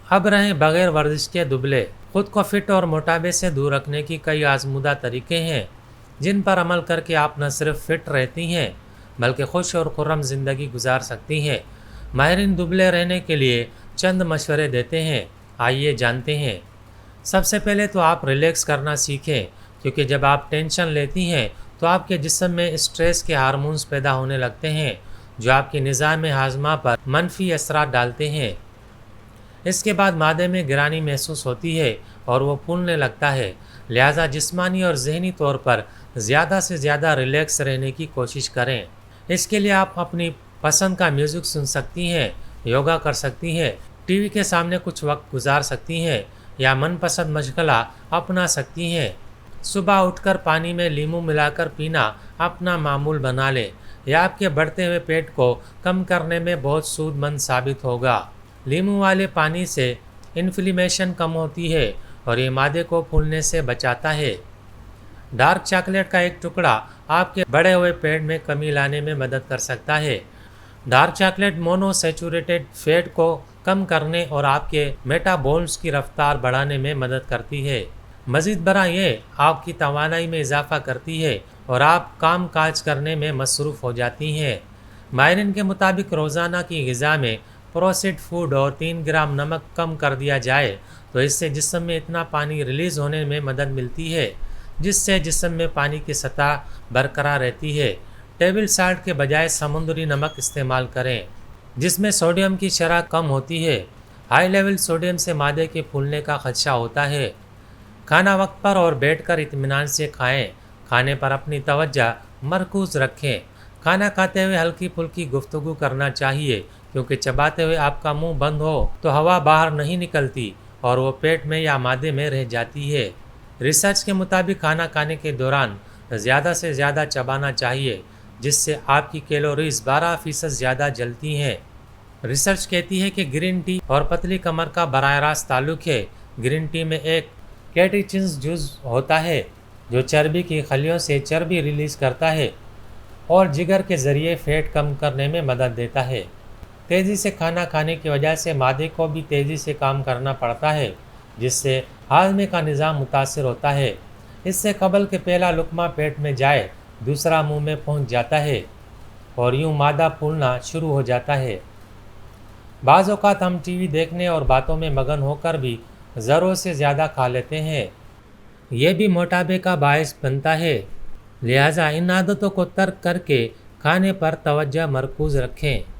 अब रहें बगैर वर्जिश के दुबले। खुद को फिट और मोटापे से दूर रखने की कई आजमूदा तरीके हैं जिन पर अमल करके आप न सिर्फ फिट रहती हैं बल्कि खुश और खुर्रम ज़िंदगी गुजार सकती हैं। माहिरीन दुबले रहने के लिए चंद मशवरे देते हैं, आइए जानते हैं। सबसे पहले तो आप रिलैक्स करना सीखें, क्योंकि जब आप टेंशन लेती हैं तो आपके जिस्म में स्ट्रेस के हार्मोन्स पैदा होने लगते हैं जो आपके निज़ाम हाजमा पर मनफी असरात डालते हैं। इसके बाद मादे में गिरानी महसूस होती है और वो फूलने लगता है। लिहाजा जिस्मानी और जहनी तौर पर ज़्यादा से ज़्यादा रिलैक्स रहने की कोशिश करें। इसके लिए आप अपनी पसंद का म्यूज़िक सुन सकती हैं, योगा कर सकती हैं, टीवी के सामने कुछ वक्त गुजार सकती हैं या मनपसंद मशगला अपना सकती हैं। सुबह उठकर पानी में लीमू मिलाकर पीना अपना मामूल बना लें। यह आपके बढ़ते हुए पेट को कम करने में बहुत सूदमंद साबित होगा। लीमू वाले पानी से इन्फ्लेमेशन कम होती है और ये मादे को फूलने से बचाता है। डार्क चॉकलेट का एक टुकड़ा आपके बढ़े हुए पेट में कमी लाने में मदद कर सकता है। डार्क चॉकलेट मोनोसैचुरेटेड फैट को कम करने और आपके मेटाबॉल्स की रफ्तार बढ़ाने में मदद करती है। मज़ीद बरा ये आपकी तवानाई में इजाफा करती है और आप काम काज करने में मसरूफ़ हो जाती हैं। माहिरीन के मुताबिक रोज़ाना की ग़िज़ा में प्रोसेस्ड फूड और 3 ग्राम नमक कम कर दिया जाए तो इससे जिस्म में इतना पानी रिलीज़ होने में मदद मिलती है जिससे जिस्म में पानी की सतह बरकरार रहती है। टेबल साल्ट के बजाय समुद्री नमक इस्तेमाल करें जिसमें सोडियम की शरह कम होती है। हाई लेवल सोडियम से मादे के फूलने का खदशा होता है। खाना वक्त पर और बैठकर इत्मीनान से खाएं। खाने पर अपनी तवज्जो मरकूज़ रखें। खाना खाते हुए हल्की फुल्की गुफ्तगू करना चाहिए, क्योंकि चबाते हुए आपका मुंह बंद हो तो हवा बाहर नहीं निकलती और वो पेट में या मादे में रह जाती है। रिसर्च के मुताबिक खाना खाने के दौरान ज़्यादा से ज़्यादा चबाना चाहिए, जिससे आपकी कैलोरीज 12% ज़्यादा जलती हैं। रिसर्च कहती है कि ग्रीन टी और पतली कमर का बराह रास्त ताल्लुक है। ग्रीन टी में एक कैटेचिन्स जूस होता है जो चर्बी की खलियों से चर्बी रिलीज़ करता है और जिगर के ज़रिए फ़ैट कम करने में मदद देता है। तेज़ी से खाना खाने की वजह से मादे को भी तेज़ी से काम करना पड़ता है, जिससे हाज़मे का निज़ाम मुतासिर होता है। इससे कबल के पहला लुक़मा पेट में जाए, दूसरा मुंह में पहुंच जाता है और यूं मादा फूलना शुरू हो जाता है। बाज़ औक़ात हम टीवी देखने और बातों में मगन होकर भी ज़रूरत से ज़्यादा खा लेते हैं। ये भी मोटापे का बायस बनता है। लिहाजा इन आदतों को तर्क करके खाने पर तवज्जो मरकूज़ रखें।